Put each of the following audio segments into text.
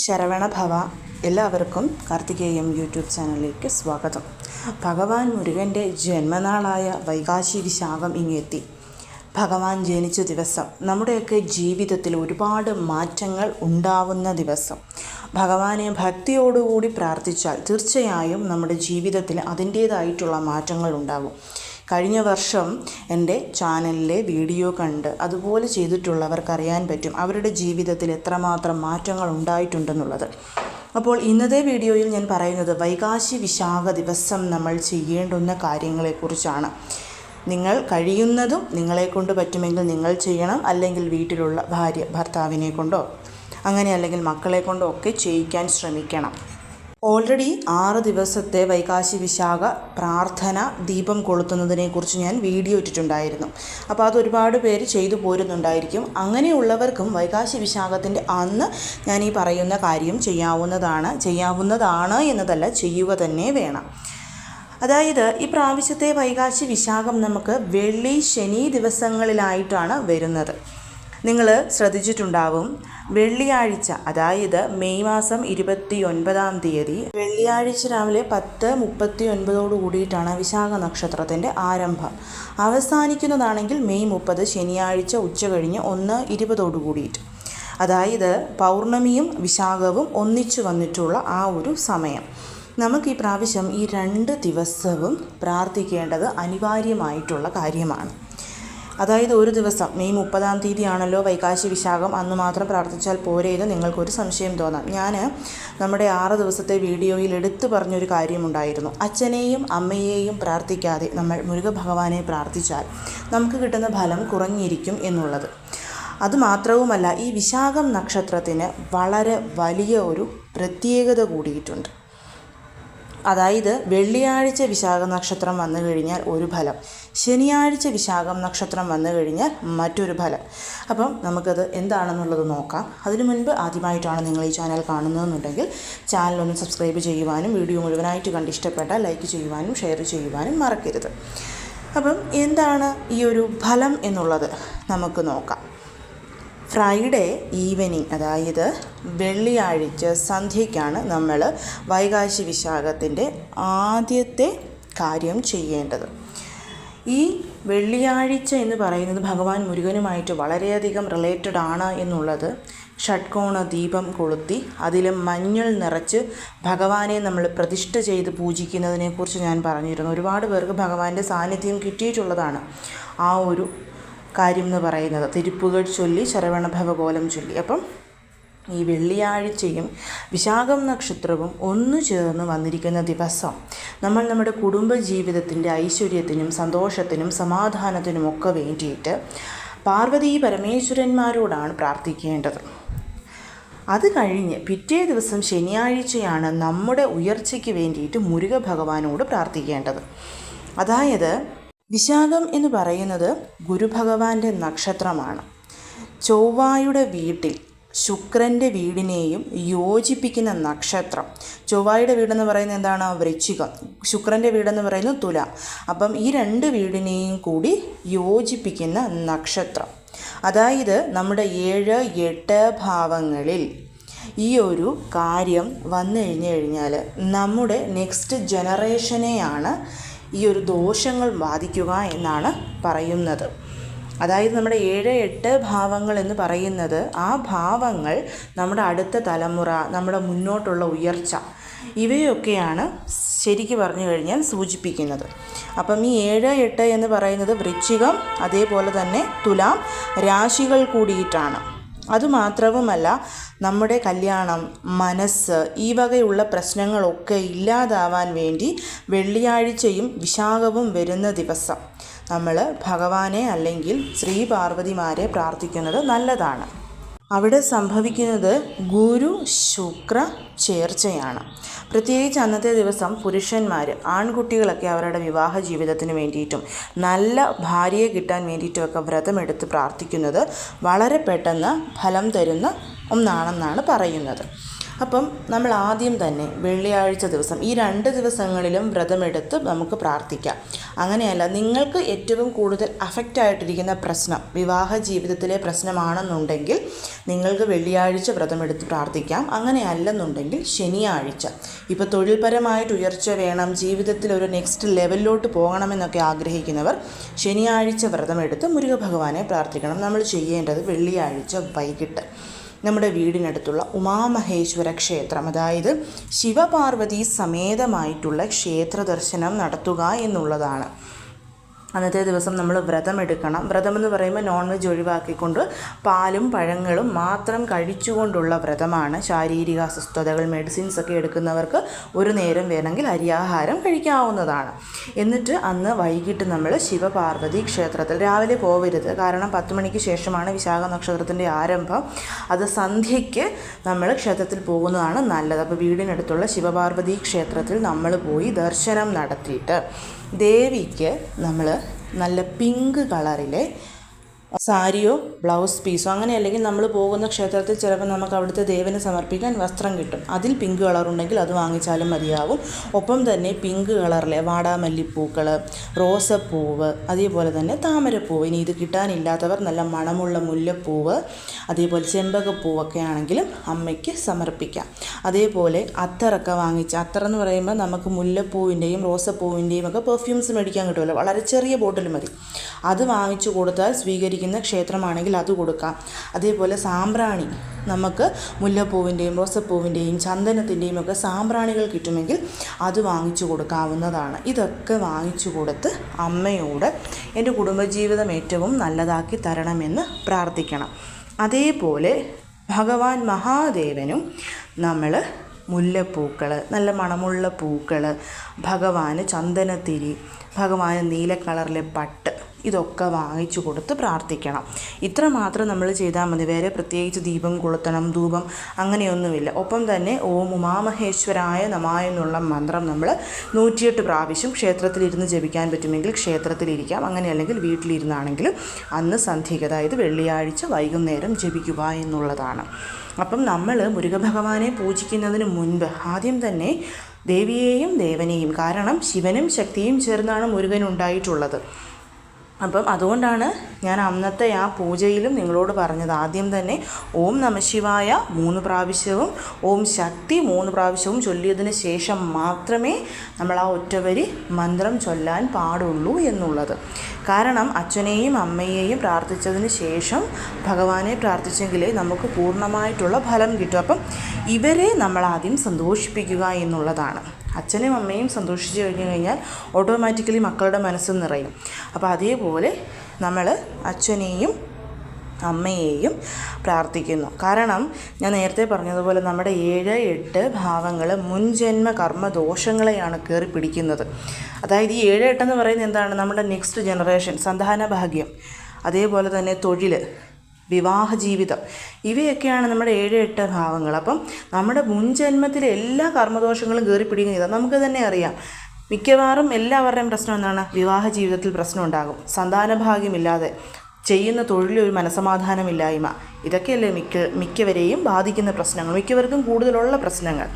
ശരവണഭവ. എല്ലാവർക്കും കാർത്തികേയം യൂട്യൂബ് ചാനലിലേക്ക് സ്വാഗതം. ഭഗവാൻ മുരുകൻ്റെ ജന്മനാളായ വൈകാശി വിശാഖം ഇങ്ങെത്തി. ഭഗവാൻ ജനിച്ച ദിവസം നമ്മുടെയൊക്കെ ജീവിതത്തിൽ ഒരുപാട് മാറ്റങ്ങൾ ഉണ്ടാവുന്ന ദിവസം. ഭഗവാനെ ഭക്തിയോടുകൂടി പ്രാർത്ഥിച്ചാൽ തീർച്ചയായും നമ്മുടെ ജീവിതത്തിൽ അതിൻ്റേതായിട്ടുള്ള മാറ്റങ്ങൾ ഉണ്ടാകും. കഴിഞ്ഞ വർഷം എൻ്റെ ചാനലിലെ വീഡിയോ കണ്ട് അതുപോലെ ചെയ്തിട്ടുള്ളവർക്കറിയാൻ പറ്റും അവരുടെ ജീവിതത്തിൽ എത്രമാത്രം മാറ്റങ്ങൾ ഉണ്ടായിട്ടുണ്ടെന്നുള്ളത്. അപ്പോൾ ഇന്നത്തെ വീഡിയോയിൽ ഞാൻ പറയുന്നത് വൈകാശി വിശാഖ ദിവസം നമ്മൾ ചെയ്യേണ്ടുന്ന കാര്യങ്ങളെക്കുറിച്ചാണ്. നിങ്ങൾ കഴിയുന്നതും നിങ്ങളെക്കൊണ്ട് പറ്റുമെങ്കിൽ നിങ്ങൾ ചെയ്യണം. അല്ലെങ്കിൽ വീട്ടിലുള്ള ഭർത്താവിനെ കൊണ്ടോ അങ്ങനെ അല്ലെങ്കിൽ മക്കളെ കൊണ്ടോ ഒക്കെ ചെയ്യിക്കാൻ ശ്രമിക്കണം. ഓൾറെഡി 6 ദിവസത്തെ വൈകാശി വിശാഖ പ്രാർത്ഥന ദീപം കൊളുത്തുന്നതിനെക്കുറിച്ച് ഞാൻ വീഡിയോ ഇട്ടിട്ടുണ്ടായിരുന്നു. അപ്പോൾ അത് ഒരുപാട് പേര് ചെയ്തു പോരുന്നുണ്ടായിരിക്കും. അങ്ങനെയുള്ളവർക്കും വൈകാശി വിശാഖത്തിൻ്റെ അന്ന് ഞാൻ ഈ പറയുന്ന കാര്യം ചെയ്യാവുന്നതാണ് എന്നതല്ല, ചെയ്യുക തന്നെ വേണം. അതായത് ഈ പ്രാവശ്യത്തെ വൈകാശി വിശാഖം നമുക്ക് വെള്ളി ശനി ദിവസങ്ങളിലായിട്ടാണ് വരുന്നത്. നിങ്ങൾ ശ്രദ്ധിച്ചിട്ടുണ്ടാവും, വെള്ളിയാഴ്ച അതായത് മെയ് മാസം 29-ാം തീയതി വെള്ളിയാഴ്ച രാവിലെ 10:39 കൂടിയിട്ടാണ് വിശാഖ നക്ഷത്രത്തിൻ്റെ ആരംഭം. അവസാനിക്കുന്നതാണെങ്കിൽ മെയ് 30 ശനിയാഴ്ച ഉച്ചകഴിഞ്ഞ് 1:20 കൂടിയിട്ട്. അതായത് പൗർണമിയും വിശാഖവും ഒന്നിച്ചു വന്നിട്ടുള്ള ആ ഒരു സമയം. നമുക്ക് ഈ പ്രാവശ്യം ഈ 2 ദിവസവും പ്രാർത്ഥിക്കേണ്ടത് അനിവാര്യമായിട്ടുള്ള കാര്യമാണ്. അതായത് ഒരു ദിവസം മെയ് 30-ാം തീയതി ആണല്ലോ വൈകാശി വിശാഖം, അന്ന് മാത്രം പ്രാർത്ഥിച്ചാൽ പോരെ എന്ന് നിങ്ങൾക്കൊരു സംശയം തോന്നാം. ഞാൻ നമ്മുടെ 6 ദിവസത്തെ വീഡിയോയിൽ എടുത്തു പറഞ്ഞൊരു കാര്യമുണ്ടായിരുന്നു. അച്ഛനെയും അമ്മയെയും പ്രാർത്ഥിക്കാതെ നമ്മൾ മുരുക ഭഗവാനെ പ്രാർത്ഥിച്ചാൽ നമുക്ക് കിട്ടുന്ന ഫലം കുറഞ്ഞിരിക്കും എന്നുള്ളത്. അതുമാത്രവുമല്ല, ഈ വിശാഖം നക്ഷത്രത്തിന് വളരെ വലിയ ഒരു പ്രത്യേകത കൂടിയിട്ടുണ്ട്. അതായത് വെള്ളിയാഴ്ച വിശാഖ നക്ഷത്രം വന്നു കഴിഞ്ഞാൽ ഒരു ഫലം, ശനിയാഴ്ച വിശാഖം നക്ഷത്രം വന്നു കഴിഞ്ഞാൽ മറ്റൊരു ഫലം. അപ്പം നമുക്കത് എന്താണെന്നുള്ളത് നോക്കാം. അതിനു മുൻപ് ആദ്യമായിട്ടാണ് നിങ്ങൾ ഈ ചാനൽ കാണുന്നതെന്നുണ്ടെങ്കിൽ ചാനലൊന്ന് സബ്സ്ക്രൈബ് ചെയ്യുവാനും വീഡിയോ മുഴുവനായിട്ട് കണ്ട് ഇഷ്ടപ്പെട്ടാൽ ലൈക്ക് ചെയ്യുവാനും ഷെയർ ചെയ്യുവാനും മറക്കരുത്. അപ്പം എന്താണ് ഈ ഒരു ഫലം എന്നുള്ളത് നമുക്ക് നോക്കാം. ഫ്രൈഡേ ഈവനിങ്, അതായത് വെള്ളിയാഴ്ച സന്ധ്യയ്ക്കാണ് നമ്മൾ വൈകാശി വിശാഖത്തിൻ്റെ ആദ്യത്തെ കാര്യം ചെയ്യേണ്ടത്. ഈ വെള്ളിയാഴ്ച എന്ന് പറയുന്നത് ഭഗവാൻ മുരുകനുമായിട്ട് വളരെയധികം റിലേറ്റഡ് ആണ് എന്നുള്ളത് ഷഡ്കോണ ദീപം കൊളുത്തി അതിൽ മഞ്ഞൾ നിറച്ച് ഭഗവാനെ നമ്മൾ പ്രതിഷ്ഠ ചെയ്ത് പൂജിക്കുന്നതിനെക്കുറിച്ച് ഞാൻ പറഞ്ഞിരുന്നു. ഒരുപാട് പേർക്ക് ഭഗവാന്റെ സാന്നിധ്യം കിട്ടിയിട്ടുള്ളതാണ് ആ ഒരു കാര്യം എന്ന് പറയുന്നത്. തിരുപ്പുകൾ ചൊല്ലി ശരവണഭവകോലം ചൊല്ലി. അപ്പം ഈ വെള്ളിയാഴ്ചയും വിശാഖം നക്ഷത്രവും ഒന്നു ചേർന്ന് വന്നിരിക്കുന്ന ദിവസം നമ്മൾ നമ്മുടെ കുടുംബജീവിതത്തിൻ്റെ ഐശ്വര്യത്തിനും സന്തോഷത്തിനും സമാധാനത്തിനും ഒക്കെ വേണ്ടിയിട്ട് പാർവതീ പരമേശ്വരന്മാരോടാണ് പ്രാർത്ഥിക്കേണ്ടത്. അത് കഴിഞ്ഞ് പിറ്റേ ദിവസം ശനിയാഴ്ചയാണ് നമ്മുടെ ഉയർച്ചയ്ക്ക് വേണ്ടിയിട്ട് മുരുക ഭഗവാനോട് പ്രാർത്ഥിക്കേണ്ടത്. അതായത് വിശാഖം എന്ന് പറയുന്നത് ഗുരുഭഗവാന്റെ നക്ഷത്രമാണ്. ചൊവ്വായുടെ വീട്ടിൽ ശുക്രൻ്റെ വീടിനെയും യോജിപ്പിക്കുന്ന നക്ഷത്രം. ചൊവ്വായുടെ വീടെന്ന് പറയുന്നത് എന്താണ്? വൃശ്ചികം. ശുക്രൻ്റെ വീടെന്ന് പറയുന്നത് തുലാം. അപ്പം ഈ 2 വീടിനെയും കൂടി യോജിപ്പിക്കുന്ന നക്ഷത്രം. അതായത് നമ്മുടെ 7-8 ഭാവങ്ങളിൽ ഈ ഒരു കാര്യം വന്നു കഴിഞ്ഞാൽ നമ്മുടെ നെക്സ്റ്റ് ജനറേഷനെയാണ് ഈ ഒരു ദോഷങ്ങൾ ബാധിക്കുക എന്നാണ് പറയുന്നത്. അതായത് നമ്മുടെ 7-8 ഭാവങ്ങൾ എന്ന് പറയുന്നത് ആ ഭാവങ്ങൾ നമ്മുടെ അടുത്ത തലമുറ, നമ്മുടെ മുന്നോട്ടുള്ള ഉയർച്ച, ഇവയൊക്കെയാണ് ശരിക്ക് പറഞ്ഞു കഴിഞ്ഞാൽ സൂചിപ്പിക്കുന്നത്. അപ്പം ഈ 7-8 എന്ന് പറയുന്നത് വൃശ്ചികം അതേപോലെ തന്നെ തുലാം രാശികൾ കൂടിയിട്ടാണ്. അതുമാത്രവുമല്ല, നമ്മുടെ കല്യാണം, മനസ്സ്, ഈ വകയുള്ള പ്രശ്നങ്ങളൊക്കെ ഇല്ലാതാവാൻ വേണ്ടി വെള്ളിയാഴ്ചയും വിശാഖവും വരുന്ന ദിവസം നമ്മൾ ഭഗവാനെ അല്ലെങ്കിൽ ശ്രീ പാർവതിമാരെ പ്രാർത്ഥിക്കുന്നത് നല്ലതാണ്. അവിടെ സംഭവിക്കുന്നത് ഗുരു ശുക്ര ചേർച്ചയാണ്. പ്രത്യേകിച്ച് അന്നത്തെ ദിവസം പുരുഷന്മാർ, ആൺകുട്ടികളൊക്കെ അവരുടെ വിവാഹ ജീവിതത്തിന് വേണ്ടിയിട്ടും നല്ല ഭാര്യയെ കിട്ടാൻ വേണ്ടിയിട്ടുമൊക്കെ വ്രതമെടുത്ത് പ്രാർത്ഥിക്കുന്നത് വളരെ പെട്ടെന്ന് ഫലം തരുന്ന ഒന്നാണെന്നാണ് പറയുന്നത്. അപ്പം നമ്മൾ ആദ്യം തന്നെ വെള്ളിയാഴ്ച ദിവസം ഈ 2 ദിവസങ്ങളിലും വ്രതമെടുത്ത് നമുക്ക് പ്രാർത്ഥിക്കാം. അങ്ങനെയല്ല, നിങ്ങൾക്ക് ഏറ്റവും കൂടുതൽ അഫക്റ്റായിട്ടിരിക്കുന്ന പ്രശ്നം വിവാഹ ജീവിതത്തിലെ പ്രശ്നമാണെന്നുണ്ടെങ്കിൽ നിങ്ങൾക്ക് വെള്ളിയാഴ്ച വ്രതമെടുത്ത് പ്രാർത്ഥിക്കാം. അങ്ങനെയല്ലെന്നുണ്ടെങ്കിൽ ശനിയാഴ്ച. ഇപ്പോൾ തൊഴിൽപരമായിട്ട് ഉയർച്ച വേണം, ജീവിതത്തിൽ ഒരു നെക്സ്റ്റ് ലെവലിലോട്ട് പോകണമെന്നൊക്കെ ആഗ്രഹിക്കുന്നവർ ശനിയാഴ്ച വ്രതമെടുത്ത് മുരുകഭഗവാനെ പ്രാർത്ഥിക്കണം. നമ്മൾ ചെയ്യേണ്ടത് വെള്ളിയാഴ്ച വൈകിട്ട് നമ്മുടെ വീടിനടുത്തുള്ള ഉമാമഹേശ്വര ക്ഷേത്രം, അതായത് ശിവപാർവതി സമേതമായിട്ടുള്ള ക്ഷേത്ര ദർശനം നടത്തുക എന്നുള്ളതാണ്. അന്നത്തെ ദിവസം നമ്മൾ വ്രതമെടുക്കണം. വ്രതമെന്ന് പറയുമ്പോൾ നോൺ വെജ് ഒഴിവാക്കിക്കൊണ്ട് പാലും പഴങ്ങളും മാത്രം കഴിച്ചുകൊണ്ടുള്ള വ്രതമാണ്. ശാരീരിക അസ്വസ്ഥതകൾ, മെഡിസിൻസ് ഒക്കെ എടുക്കുന്നവർക്ക് ഒരു നേരം വേണമെങ്കിൽ അരിയാഹാരം കഴിക്കാവുന്നതാണ്. എന്നിട്ട് അന്ന് വൈകിട്ട് നമ്മൾ ശിവപാർവതി ക്ഷേത്രത്തിൽ, രാവിലെ പോവരുത്, കാരണം 10 മണിക്ക് ശേഷമാണ് വിശാഖ നക്ഷത്രത്തിൻ്റെ ആരംഭം. അത് സന്ധ്യയ്ക്ക് നമ്മൾ ക്ഷേത്രത്തിൽ പോകുന്നതാണ് നല്ലത്. അപ്പോൾ വീടിനടുത്തുള്ള ശിവപാർവതി ക്ഷേത്രത്തിൽ നമ്മൾ പോയി ദർശനം നടത്തിയിട്ട് ദേവിക്ക് നമ്മൾ നല്ല പിങ്ക് കളറിലെ സാരിയോ ബ്ലൗസ് പീസോ, അങ്ങനെ അല്ലെങ്കിൽ നമ്മൾ പോകുന്ന ക്ഷേത്രത്തിൽ ചിലപ്പോൾ നമുക്ക് അവിടുത്തെ ദേവന് സമർപ്പിക്കാൻ വസ്ത്രം കിട്ടും. അതിൽ പിങ്ക് കളറുണ്ടെങ്കിൽ അത് വാങ്ങിച്ചാലും മതിയാവും. ഒപ്പം തന്നെ പിങ്ക് കളറിലെ വാടാമല്ലിപ്പൂക്കൾ, റോസപ്പൂവ്, അതേപോലെ തന്നെ താമരപ്പൂവ്. ഇനി ഇത് കിട്ടാനില്ലാത്തവർ നല്ല മണമുള്ള മുല്ലപ്പൂവ്, അതേപോലെ ചെമ്പകപ്പൂവൊക്കെ ആണെങ്കിലും അമ്മയ്ക്ക് സമർപ്പിക്കാം. അതേപോലെ അത്തറൊക്കെ വാങ്ങിച്ച്, അത്തറെന്ന് പറയുമ്പോൾ നമുക്ക് മുല്ലപ്പൂവിൻ്റെയും റോസപ്പൂവിൻ്റെയും ഒക്കെ പെർഫ്യൂംസ് മേടിക്കാൻ കിട്ടുമല്ലോ, വളരെ ചെറിയ ബോട്ടിൽ മതി. അത് വാങ്ങിച്ചു കൊടുത്താൽ സ്വീകരിക്കുന്ന ക്ഷേത്രമാണെങ്കിൽ അത് കൊടുക്കാം. അതേപോലെ സാമ്പ്രാണി, നമുക്ക് മുല്ലപ്പൂവിൻ്റെയും റോസപ്പൂവിൻ്റെയും ചന്ദനത്തിൻ്റെയും ഒക്കെ സാമ്പ്രാണികൾ കിട്ടുമെങ്കിൽ അത് വാങ്ങിച്ചു കൊടുക്കാവുന്നതാണ്. ഇതൊക്കെ വാങ്ങിച്ചു കൊടുത്ത് അമ്മയോട് എൻ്റെ കുടുംബജീവിതം ഏറ്റവും നല്ലതാക്കി തരണമെന്ന് പ്രാർത്ഥിക്കണം. അതേപോലെ ഭഗവാൻ മഹാദേവനും നമ്മൾ മുല്ലപ്പൂക്കൾ, നല്ല മണമുള്ള പൂക്കൾ, ഭഗവാന് ചന്ദനത്തിരി, ഭഗവാന് നീല കളറിലെ പട്ട്, ഇതൊക്കെ വാങ്ങിച്ചു കൊടുത്ത് പ്രാർത്ഥിക്കണം. ഇത്ര മാത്രം നമ്മൾ ചെയ്താൽ മതി. വേറെ പ്രത്യേകിച്ച് ദീപം കൊളുത്തണം, ധൂപം അങ്ങനെയൊന്നുമില്ല. ഒപ്പം തന്നെ ഓം ഉമാമഹേശ്വരായ നമഃ എന്നുള്ള മന്ത്രം നമ്മൾ 108 പ്രാവശ്യം ക്ഷേത്രത്തിലിരുന്ന് ജപിക്കാൻ പറ്റുമെങ്കിൽ ക്ഷേത്രത്തിലിരിക്കാം. അങ്ങനെയല്ലെങ്കിൽ വീട്ടിലിരുന്നാണെങ്കിലും അന്ന് സന്ധ്യയ്ക്ക്, അതായത് വെള്ളിയാഴ്ച വൈകുന്നേരം ജപിക്കുക എന്നുള്ളതാണ്. അപ്പം നമ്മൾ മുരുകഭഗവാനെ പൂജിക്കുന്നതിന് മുൻപ് ആദ്യം തന്നെ ദേവിയെയും ദേവനെയും, കാരണം ശിവനും ശക്തിയും ചേർന്നാണ് മുരുകൻ ഉണ്ടായിട്ടുള്ളത്. അപ്പം അതുകൊണ്ടാണ് ഞാൻ അന്നത്തെ ആ പൂജയിലും നിങ്ങളോട് പറഞ്ഞത്, ആദ്യം തന്നെ ഓം നമഃശിവായ 3 പ്രാവശ്യവും ഓം ശക്തി 3 പ്രാവശ്യവും ചൊല്ലിയതിന് ശേഷം മാത്രമേ നമ്മൾ ആ ഒറ്റവരി മന്ത്രം ചൊല്ലാൻ പാടുള്ളൂ എന്നുള്ളത്. കാരണം അച്ഛനെയും അമ്മയെയും പ്രാർത്ഥിച്ചതിന് ശേഷം ഭഗവാനെ പ്രാർത്ഥിച്ചെങ്കിലേ നമുക്ക് പൂർണ്ണമായിട്ടുള്ള ഫലം കിട്ടും. അപ്പം ഇവരെ നമ്മൾ ആദ്യം സന്തോഷിപ്പിക്കുക എന്നുള്ളതാണ്. അച്ഛനും അമ്മയും സന്തോഷിച്ച് കഴിഞ്ഞാൽ ഓട്ടോമാറ്റിക്കലി മക്കളുടെ മനസ്സും നിറയും. അപ്പോൾ അതേപോലെ നമ്മൾ അച്ഛനെയും അമ്മയെയും പ്രാർത്ഥിക്കുന്നു. കാരണം ഞാൻ നേരത്തെ പറഞ്ഞതുപോലെ നമ്മുടെ 7, 8 ഭാവങ്ങൾ മുൻജന്മ കർമ്മദോഷങ്ങളെയാണ് കയറി പിടിക്കുന്നത്. അതായത് ഈ 7, 8 എന്ന് പറയുന്നത് എന്താണ്? നമ്മുടെ നെക്സ്റ്റ് ജനറേഷൻ, സന്താന ഭാഗ്യം, അതേപോലെ തന്നെ തൊഴിൽ, വിവാഹ ജീവിതം, ഇവയൊക്കെയാണ് നമ്മുടെ 7, 8 ഭാവങ്ങൾ. അപ്പം നമ്മുടെ മുൻജന്മത്തിലെ എല്ലാ കർമ്മദോഷങ്ങളും കയറി പിടിക്കുന്നത് നമുക്ക് തന്നെ അറിയാം. മിക്കവാറും എല്ലാവരുടെയും പ്രശ്നം എന്താണ്? വിവാഹ ജീവിതത്തിൽ പ്രശ്നം ഉണ്ടാകും, സന്താനഭാഗ്യമില്ലാതെ, ചെയ്യുന്ന തൊഴിലൊരു മനസമാധാനമില്ലായ്മ, ഇതൊക്കെയല്ലേ മിക്കവരെയും ബാധിക്കുന്ന പ്രശ്നങ്ങൾ, മിക്കവർക്കും കൂടുതലുള്ള പ്രശ്നങ്ങൾ.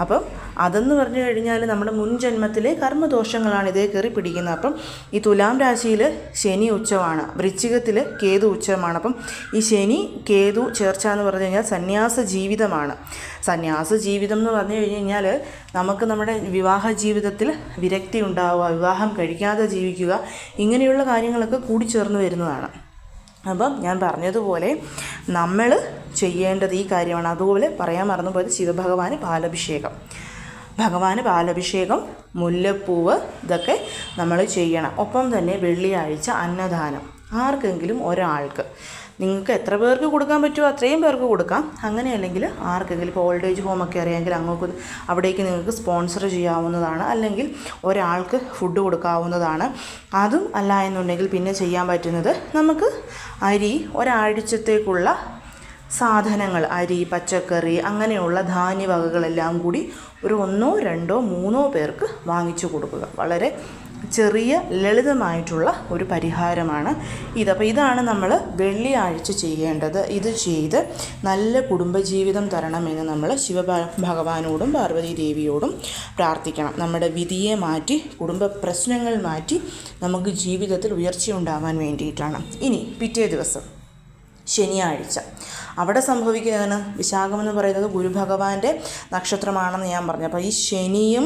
അപ്പം അതെന്ന് പറഞ്ഞു കഴിഞ്ഞാൽ നമ്മുടെ മുൻ ജന്മത്തിലെ കർമ്മദോഷങ്ങളാണ് ഇതേ കയറി പിടിക്കുന്നത്. അപ്പം ഈ തുലാം രാശിയിൽ ശനി ഉച്ചമാണ്, വൃശ്ചികത്തിൽ കേതു ഉച്ചമാണ്. അപ്പം ഈ ശനി കേതു ചേർച്ച എന്ന് പറഞ്ഞു കഴിഞ്ഞാൽ സന്യാസ ജീവിതമാണ്. സന്യാസ ജീവിതം എന്ന് പറഞ്ഞു കഴിഞ്ഞാൽ നമുക്ക് നമ്മുടെ വിവാഹ ജീവിതത്തിൽ വിരക്തി ഉണ്ടാവുക, വിവാഹം കഴിക്കാതെ ജീവിക്കുക, ഇങ്ങനെയുള്ള കാര്യങ്ങളൊക്കെ കൂടിച്ചേർന്ന് വരുന്നതാണ്. അപ്പം ഞാൻ പറഞ്ഞതുപോലെ നമ്മൾ ചെയ്യേണ്ടത് ഈ കാര്യമാണ്. അതുപോലെ പറയാൻ മറന്നുപോയത് ശിവഭഗവാന് പാലഭിഷേകം, ഭഗവാന് പാലഭിഷേകം, മുല്ലപ്പൂവ്, ഇതൊക്കെ നമ്മൾ ചെയ്യണം. ഒപ്പം തന്നെ വെള്ളിയാഴ്ച അന്നദാനം, ആർക്കെങ്കിലും ഒരാൾക്ക്, നിങ്ങൾക്ക് എത്ര പേർക്ക് കൊടുക്കാൻ പറ്റുമോ അത്രയും പേർക്ക് കൊടുക്കാം. അങ്ങനെയല്ലെങ്കിൽ ആർക്കെങ്കിലും, ഇപ്പോൾ ഓൾഡ് ഏജ് ഹോമൊക്കെ അറിയാമെങ്കിൽ അങ്ങോട്ട് അവിടേക്ക് നിങ്ങൾക്ക് സ്പോൺസർ ചെയ്യാവുന്നതാണ്. അല്ലെങ്കിൽ ഒരാൾക്ക് ഫുഡ് കൊടുക്കാവുന്നതാണ്. അതും അല്ല എന്നുണ്ടെങ്കിൽ പിന്നെ ചെയ്യാൻ പറ്റുന്നത്, നമുക്ക് അരി, ഒരാഴ്ചത്തേക്കുള്ള സാധനങ്ങൾ, അരി, പച്ചക്കറി, അങ്ങനെയുള്ള ധാന്യവകകളെല്ലാം കൂടി ഒരു 1, 2, 3 പേർക്ക് വാങ്ങിച്ചു കൊടുക്കുക. വളരെ ചെറിയ ലളിതമായിട്ടുള്ള ഒരു പരിഹാരമാണ് ഇത്. അപ്പോൾ ഇതാണ് നമ്മൾ വെള്ളിയാഴ്ച ചെയ്യേണ്ടത്. ഇത് ചെയ്ത് നല്ല കുടുംബജീവിതം തരണമെന്ന് നമ്മൾ ഭഗവാനോടും പാർവതി ദേവിയോടും പ്രാർത്ഥിക്കണം. നമ്മുടെ വിധിയെ മാറ്റി, കുടുംബ പ്രശ്നങ്ങൾ മാറ്റി നമുക്ക് ജീവിതത്തിൽ ഉയർച്ചയുണ്ടാവാൻ വേണ്ടിയിട്ടാണ്. ഇനി പിറ്റേ ദിവസം ശനിയാഴ്ച അവിടെ സംഭവിക്കുന്നതാണ്. വിശാഖം എന്ന് പറയുന്നത് ഗുരുഭഗവാന്റെ നക്ഷത്രമാണെന്ന് ഞാൻ പറഞ്ഞു. അപ്പോൾ ഈ ശനിയും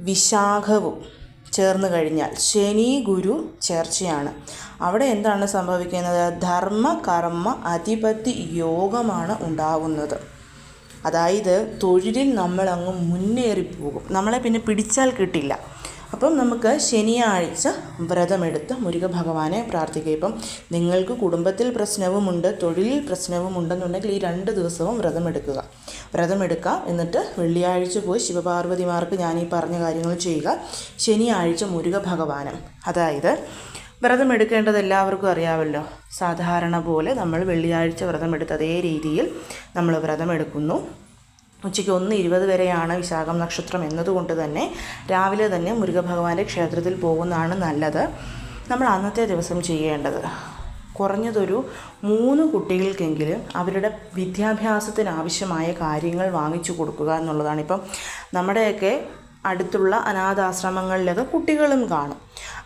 വിശാഖവും ചേർന്ന് കഴിഞ്ഞാൽ ശനി ഗുരു ചേർച്ചയാണ്. അവിടെ എന്താണ് സംഭവിക്കുന്നത്? ധർമ്മ കർമ്മ അധിപതി യോഗമാണ് ഉണ്ടാകുന്നത്. അതായത് തൊഴിലിൽ നമ്മളങ്ങ് മുന്നേറിപ്പോകും, നമ്മളെ പിന്നെ പിടിച്ചാൽ കിട്ടില്ല. അപ്പം നമുക്ക് ശനിയാഴ്ച വ്രതമെടുത്ത് മുരുകഭഗവാനെ പ്രാർത്ഥിക്കുക. ഇപ്പം നിങ്ങൾക്ക് കുടുംബത്തിൽ പ്രശ്നവുമുണ്ട്, തൊഴിലിൽ പ്രശ്നവുമുണ്ടെന്നുണ്ടെങ്കിൽ ഈ 2 ദിവസവും വ്രതമെടുക്കുക. എന്നിട്ട് വെള്ളിയാഴ്ച പോയി ശിവപാർവതിമാർക്ക് ഞാൻ ഈ പറഞ്ഞ കാര്യങ്ങൾ ചെയ്യുക. ശനിയാഴ്ച മുരുകഭഗവാനും, അതായത് വ്രതമെടുക്കേണ്ടത് എല്ലാവർക്കും അറിയാമല്ലോ. സാധാരണ പോലെ നമ്മൾ വെള്ളിയാഴ്ച വ്രതമെടുത്ത് അതേ രീതിയിൽ നമ്മൾ വ്രതമെടുക്കുന്നു. ഉച്ചയ്ക്ക് 1:20 വരെയാണ് വിശാഖം നക്ഷത്രം എന്നതുകൊണ്ട് തന്നെ രാവിലെ തന്നെ മുരുകഭഗവാന്റെ ക്ഷേത്രത്തിൽ പോകുന്നതാണ് നല്ലത്. നമ്മൾ അന്നത്തെ ദിവസം ചെയ്യേണ്ടത് കുറഞ്ഞതൊരു 3 കുട്ടികൾക്കെങ്കിലും അവരുടെ വിദ്യാഭ്യാസത്തിനാവശ്യമായ കാര്യങ്ങൾ വാങ്ങിച്ചു കൊടുക്കുക എന്നുള്ളതാണ്. ഇപ്പം നമ്മുടെയൊക്കെ അടുത്തുള്ള അനാഥാശ്രമങ്ങളിലൊക്കെ കുട്ടികളും കാണും.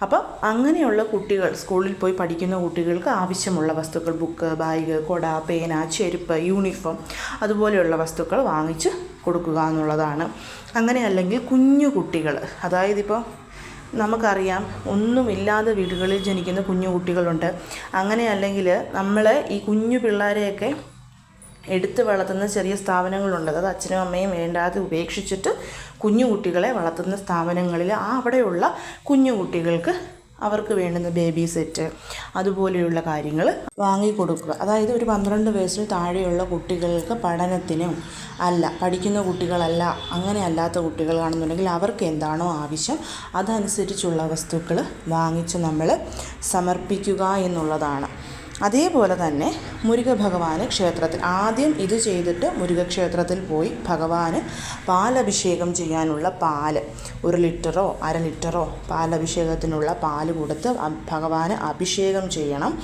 അപ്പം അങ്ങനെയുള്ള കുട്ടികൾ, സ്കൂളിൽ പോയി പഠിക്കുന്ന കുട്ടികൾക്ക് ആവശ്യമുള്ള വസ്തുക്കൾ, ബുക്ക്, ബാഗ്, കൊട, പേന, ചെരുപ്പ്, യൂണിഫോം അതുപോലെയുള്ള വസ്തുക്കൾ വാങ്ങിച്ച് കൊടുക്കുക എന്നുള്ളതാണ്. അങ്ങനെ അല്ലെങ്കിൽ കുഞ്ഞു കുട്ടികൾ, അതായത് ഇപ്പോൾ നമുക്കറിയാം ഒന്നുമില്ലാതെ വീടുകളിൽ ജനിക്കുന്ന കുഞ്ഞു കുട്ടികളുണ്ട്. അങ്ങനെ അല്ലെങ്കിൽ നമ്മൾ ഈ കുഞ്ഞു പിള്ളേരെയൊക്കെ എടുത്ത് വളർത്തുന്ന ചെറിയ സ്ഥാപനങ്ങളുണ്ട്. അത് അച്ഛനും അമ്മയും വേണ്ടാതെ ഉപേക്ഷിച്ചിട്ട് കുഞ്ഞു കുട്ടികളെ വളർത്തുന്ന സ്ഥാപനങ്ങളിൽ അവിടെയുള്ള കുഞ്ഞു കുട്ടികൾക്ക് അവർക്ക് വേണ്ടുന്ന ബേബി സെറ്റ് അതുപോലെയുള്ള കാര്യങ്ങൾ വാങ്ങിക്കൊടുക്കുക. അതായത് ഒരു 12 വയസ്സിന് താഴെയുള്ള കുട്ടികൾക്ക് പഠനത്തിനും പഠിക്കുന്ന കുട്ടികളല്ല, അങ്ങനെ അല്ലാത്ത കുട്ടികളാണെന്നുണ്ടെങ്കിൽ അവർക്ക് എന്താണോ ആവശ്യം അതനുസരിച്ചുള്ള വസ്തുക്കൾ വാങ്ങിച്ച് നമ്മൾ സമർപ്പിക്കുക എന്നുള്ളതാണ്. അതേപോലെ തന്നെ മുരുകഭഗവാന് ക്ഷേത്രത്തിൽ ആദ്യം ഇത് ചെയ്തിട്ട് മുരുകക്ഷേത്രത്തിൽ പോയി ഭഗവാന് പാലഭിഷേകം ചെയ്യാനുള്ള പാല് 1 ലിറ്ററോ 1/2 ലിറ്ററോ പാലഭിഷേകത്തിനുള്ള പാല് കൊടുത്ത് ഭഗവാന് അഭിഷേകം ചെയ്യണം.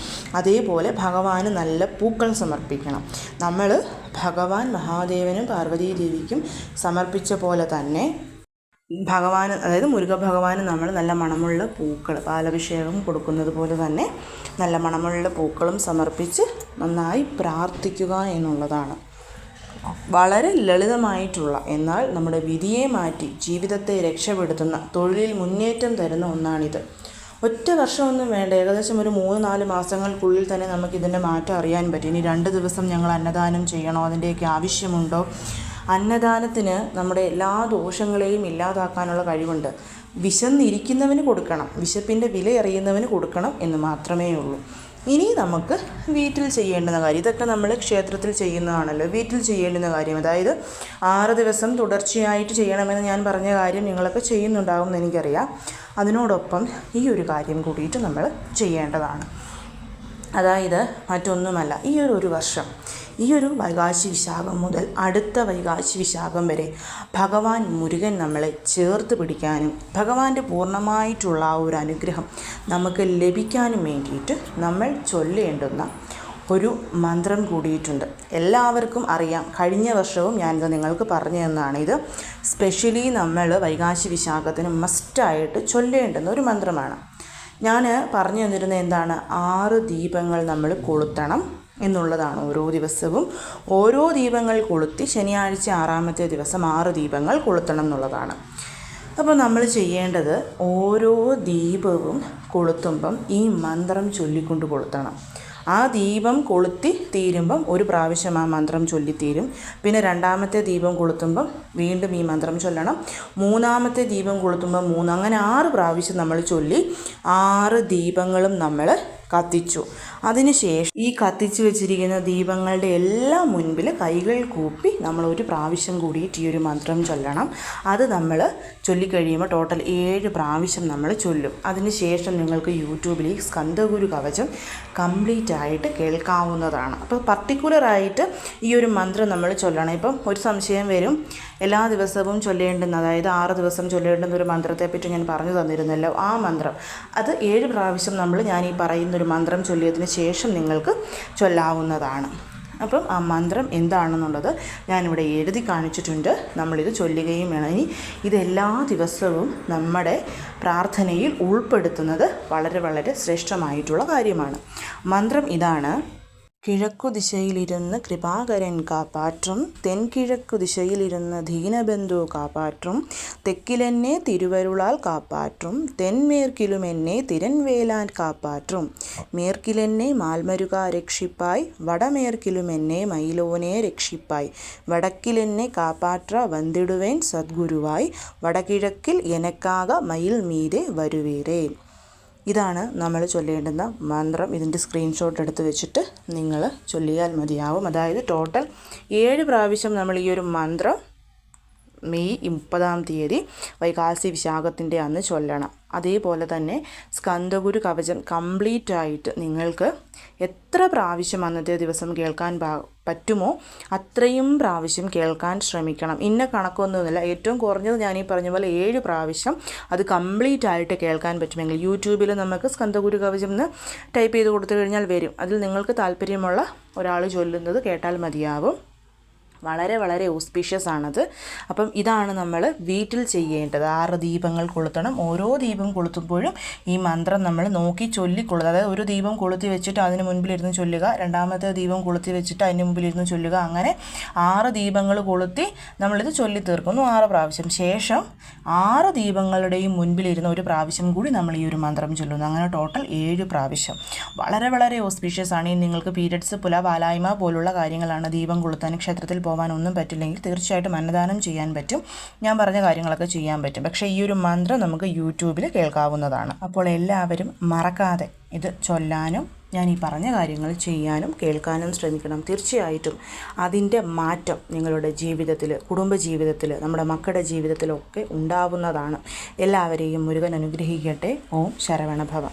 അതേപോലെ ഭഗവാന് നല്ല പൂക്കൾ സമർപ്പിക്കണം. നമ്മൾ ഭഗവാൻ മഹാദേവനും പാർവതീ ദേവിക്കും സമർപ്പിച്ച പോലെ തന്നെ ഭഗവാന്, അതായത് മുരുകഭഗവാന് നമ്മൾ നല്ല മണമുള്ള പൂക്കൾ, പാലഭിഷേകം കൊടുക്കുന്നത് പോലെ തന്നെ നല്ല മണമുള്ള പൂക്കളും സമർപ്പിച്ച് നന്നായി പ്രാർത്ഥിക്കുക എന്നുള്ളതാണ്. വളരെ ലളിതമായിട്ടുള്ള എന്നാൽ നമ്മുടെ വിധിയെ മാറ്റി ജീവിതത്തെ രക്ഷപ്പെടുത്തുന്ന, തൊഴിലിൽ മുന്നേറ്റം തരുന്ന ഒന്നാണിത്. ഒറ്റ വർഷമൊന്നും വേണ്ട, ഏകദേശം ഒരു 3-4 മാസങ്ങൾക്കുള്ളിൽ തന്നെ നമുക്കിതിൻ്റെ മാറ്റം അറിയാൻ പറ്റും. ഇനി 2 ദിവസം ഞങ്ങൾ അന്നദാനം ചെയ്യണോ, അതിൻ്റെയൊക്കെ ആവശ്യമുണ്ടോ? അന്നദാനത്തിന് നമ്മുടെ എല്ലാ ദോഷങ്ങളെയും ഇല്ലാതാക്കാനുള്ള കഴിവുണ്ട്. വിശന്നിരിക്കുന്നവന് കൊടുക്കണം, വിശപ്പിൻ്റെ വില അറിയുന്നവന് കൊടുക്കണം എന്ന് മാത്രമേ ഉള്ളൂ. ഇനി നമുക്ക് വീട്ടിൽ ചെയ്യേണ്ടുന്ന കാര്യം, ഇതൊക്കെ നമ്മൾ ക്ഷേത്രത്തിൽ ചെയ്യുന്നതാണല്ലോ. വീട്ടിൽ ചെയ്യേണ്ടുന്ന കാര്യം, അതായത് 6 ദിവസം തുടർച്ചയായിട്ട് ചെയ്യണമെന്ന് ഞാൻ പറഞ്ഞ കാര്യം നിങ്ങളൊക്കെ ചെയ്യുന്നുണ്ടാകും എന്ന് എനിക്കറിയാം. അതിനോടൊപ്പം ഈ ഒരു കാര്യം കൂടിയിട്ട് നമ്മൾ ചെയ്യേണ്ടതാണ്. അതായത് മറ്റൊന്നുമല്ല, ഒരു വർഷം, ഈ ഒരു വൈകാശി വിശാഖം മുതൽ അടുത്ത വൈകാശി വിശാഖം വരെ ഭഗവാൻ മുരുകൻ നമ്മളെ ചേർത്ത് പിടിക്കാനും ഭഗവാന്റെ പൂർണ്ണമായിട്ടുള്ള ആ ഒരു അനുഗ്രഹം നമുക്ക് ലഭിക്കാനും വേണ്ടിയിട്ട് നമ്മൾ ചൊല്ലേണ്ടുന്ന ഒരു മന്ത്രം കൂടിയിട്ടുണ്ട്. എല്ലാവർക്കും അറിയാം, കഴിഞ്ഞ വർഷവും ഞാനിത് നിങ്ങൾക്ക് പറഞ്ഞു തന്നതാണ്. ഇത് സ്പെഷ്യലി നമ്മൾ വൈകാശി വിശാഖത്തിന് മസ്റ്റായിട്ട് ചൊല്ലേണ്ടുന്ന ഒരു മന്ത്രമാണ്. ഞാൻ പറഞ്ഞു തന്നിരുന്നത് എന്താണ്? 6 ദീപങ്ങൾ നമ്മൾ കൊളുത്തണം എന്നുള്ളതാണ്. ഓരോ ദിവസവും ഓരോ ദീപങ്ങൾ കൊളുത്തി ശനിയാഴ്ച 6ാമത്തെ ദിവസം 6 ദീപങ്ങൾ കൊളുത്തണം എന്നുള്ളതാണ്. അപ്പോൾ നമ്മൾ ചെയ്യേണ്ടത് ഓരോ ദീപവും കൊളുത്തുമ്പം ഈ മന്ത്രം ചൊല്ലിക്കൊണ്ട് കൊളുത്തണം. ആ ദീപം കൊളുത്തി തീരുമ്പം ഒരു പ്രാവശ്യം ആ മന്ത്രം ചൊല്ലിത്തീരും. പിന്നെ 2ാമത്തെ ദീപം കൊളുത്തുമ്പം വീണ്ടും ഈ മന്ത്രം ചൊല്ലണം. 3ാമത്തെ ദീപം കൊളുത്തുമ്പം 3, അങ്ങനെ 6 പ്രാവശ്യം നമ്മൾ ചൊല്ലി 6 ദീപങ്ങളും നമ്മൾ കത്തിച്ചു. അതിനുശേഷം ഈ കത്തിച്ചു വെച്ചിരിക്കുന്ന ദീപങ്ങളുടെ എല്ലാം മുൻപിൽ കൈകൾ കൂപ്പി നമ്മൾ ഒരു പ്രാവശ്യം കൂടിയിട്ട് ഈ ഒരു മന്ത്രം ചൊല്ലണം. അത് നമ്മൾ ചൊല്ലിക്കഴിയുമ്പോൾ ടോട്ടൽ 7 പ്രാവശ്യം നമ്മൾ ചൊല്ലും. അതിനുശേഷം നിങ്ങൾക്ക് യൂട്യൂബിൽ ഈ സ്കന്ദഗുരു കവചം കംപ്ലീറ്റ് ആയിട്ട് കേൾക്കാവുന്നതാണ്. അപ്പോൾ പർട്ടിക്കുലറായിട്ട് ഈ ഒരു മന്ത്രം നമ്മൾ ചൊല്ലണം. ഇപ്പം ഒരു സംശയം വരും, എല്ലാ ദിവസവും ചൊല്ലേണ്ടുന്ന, അതായത് 6 ദിവസം ചൊല്ലേണ്ടുന്ന ഒരു മന്ത്രത്തെപ്പറ്റി ഞാൻ പറഞ്ഞു തന്നിരുന്നല്ലോ. ആ മന്ത്രം അത് 7 പ്രാവശ്യം ഞാൻ ഈ പറയുന്നൊരു മന്ത്രം ചൊല്ലിയതിന് ശേഷം നിങ്ങൾക്ക് ചൊല്ലാവുന്നതാണ്. അപ്പം ആ മന്ത്രം എന്താണെന്നുള്ളത് ഞാനിവിടെ എഴുതി കാണിച്ചിട്ടുണ്ട്. നമ്മളിത് ചൊല്ലുകയും വേണം. ഇനി ഇതെല്ലാ ദിവസവും നമ്മുടെ പ്രാർത്ഥനയിൽ ഉൾപ്പെടുത്തുന്നത് വളരെ വളരെ ശ്രേഷ്ഠമായിട്ടുള്ള കാര്യമാണ്. മന്ത്രം ഇതാണ്: കിഴക്കു ദിശയിലിരുന്ന് കൃപാകരൻ കാപ്പാற்றும், തെൻകിഴക്കു ദിശയിലിരുന്ന് ദീനബന്ധു കാപ്പാற்றும், തെക്കിലെന്നെ തിരുവരുളാൽ കാപ്പാற்றும், തെന്മേற்கிലുമെന്നെ തിരൻവേലാൻ കാപ്പാற்றும், മേற்கிലെന്നെ മാൽമരുക രക്ഷിപ്പായ്, വടമേற்கிലുമെന്നെ മയിലോനെ രക്ഷിപ്പായ്, വടക്കിലെന്നെ കാപ്പാற்ற വந்திടുവേൻ സദ്ഗുരുവായ്, വടകിഴക്കിൽ എനക്കാക മയിൽ മീതെ വരുവീരേ. ഇതാണ് നമ്മൾ ചൊല്ലേണ്ടുന്ന മന്ത്രം. ഇതിൻ്റെ സ്ക്രീൻഷോട്ട് എടുത്ത് വെച്ചിട്ട് നിങ്ങൾ ചൊല്ലിയാൽ മതിയാവും. അതായത് ടോട്ടൽ 7 പ്രാവശ്യം നമ്മൾ ഈ ഒരു മന്ത്രം മെയ് 30 വൈകാസി വിശാഖത്തിൻ്റെ അന്ന് ചൊല്ലണം. അതേപോലെ തന്നെ സ്കന്ദഗുരു കവചം കംപ്ലീറ്റ് ആയിട്ട് നിങ്ങൾക്ക് എത്ര പ്രാവശ്യം അന്നത്തെ ദിവസം കേൾക്കാൻ പറ്റുമോ അത്രയും പ്രാവശ്യം കേൾക്കാൻ ശ്രമിക്കണം. ഇന്ന കണക്കൊന്നുമില്ല, ഏറ്റവും കുറഞ്ഞത് ഞാൻ ഈ പറഞ്ഞ പോലെ 7 പ്രാവശ്യം അത് കംപ്ലീറ്റ് ആയിട്ട് കേൾക്കാൻ പറ്റുമെങ്കിൽ യൂട്യൂബിൽ നമുക്ക് സ്കന്ദഗുരു കവചം എന്ന് ടൈപ്പ് ചെയ്ത് കൊടുത്തു കഴിഞ്ഞാൽ വരും. അതിൽ നിങ്ങൾക്ക് താല്പര്യമുള്ള ഒരാൾ ചൊല്ലുന്നത് കേട്ടാൽ മതിയാവും. വളരെ വളരെ ഓസ്പീഷ്യസ് ആണത്. അപ്പം ഇതാണ് നമ്മൾ വീട്ടിൽ ചെയ്യേണ്ടത്. 6 ദീപങ്ങൾ കൊളുത്തണം. ഓരോ ദീപം കൊളുത്തുമ്പോഴും ഈ മന്ത്രം നമ്മൾ നോക്കി ചൊല്ലിക്കൊള്ളുക. അതായത് ഒരു ദീപം കൊളുത്തി വെച്ചിട്ട് അതിന് മുൻപിലിരുന്ന് ചൊല്ലുക, രണ്ടാമത്തെ ദീപം കൊളുത്തി വെച്ചിട്ട് അതിന് മുമ്പിലിരുന്ന് ചൊല്ലുക. അങ്ങനെ 6 ദീപങ്ങൾ കൊളുത്തി നമ്മളിത് ചൊല്ലി തീർക്കുന്നു 6 പ്രാവശ്യം. ശേഷം 6 ദീപങ്ങളുടെയും മുൻപിലിരുന്ന് ഒരു പ്രാവശ്യം കൂടി നമ്മൾ ഈ ഒരു മന്ത്രം ചൊല്ലുന്നു. അങ്ങനെ ടോട്ടൽ 7 പ്രാവശ്യം. വളരെ വളരെ ഓസ്പീഷ്യസ് ആണ്. നിങ്ങൾക്ക് പീരിയഡ്സ്, പുല, വാലായ്മ പോലുള്ള കാര്യങ്ങളാണ്, ദീപം കൊളുത്താൻ, ക്ഷേത്രത്തിൽ പോകാനൊന്നും പറ്റില്ലെങ്കിൽ തീർച്ചയായിട്ടും അന്നദാനം ചെയ്യാൻ പറ്റും. ഞാൻ പറഞ്ഞ കാര്യങ്ങളൊക്കെ ചെയ്യാൻ പറ്റും. പക്ഷേ ഈ ഒരു മന്ത്രം നമുക്ക് യൂട്യൂബിൽ കേൾക്കാവുന്നതാണ്. അപ്പോൾ എല്ലാവരും മറക്കാതെ ഇത് ചൊല്ലാനും ഞാൻ ഈ പറഞ്ഞ കാര്യങ്ങൾ ചെയ്യാനും കേൾക്കാനും ശ്രമിക്കണം. തീർച്ചയായിട്ടും അതിൻ്റെ മാറ്റം നിങ്ങളുടെ ജീവിതത്തിൽ, കുടുംബജീവിതത്തിൽ, നമ്മുടെ മക്കളുടെ ജീവിതത്തിലൊക്കെ ഉണ്ടാവുന്നതാണ്. എല്ലാവരെയും മുരുകൻ അനുഗ്രഹിക്കട്ടെ. ഓം ശരവണഭവ.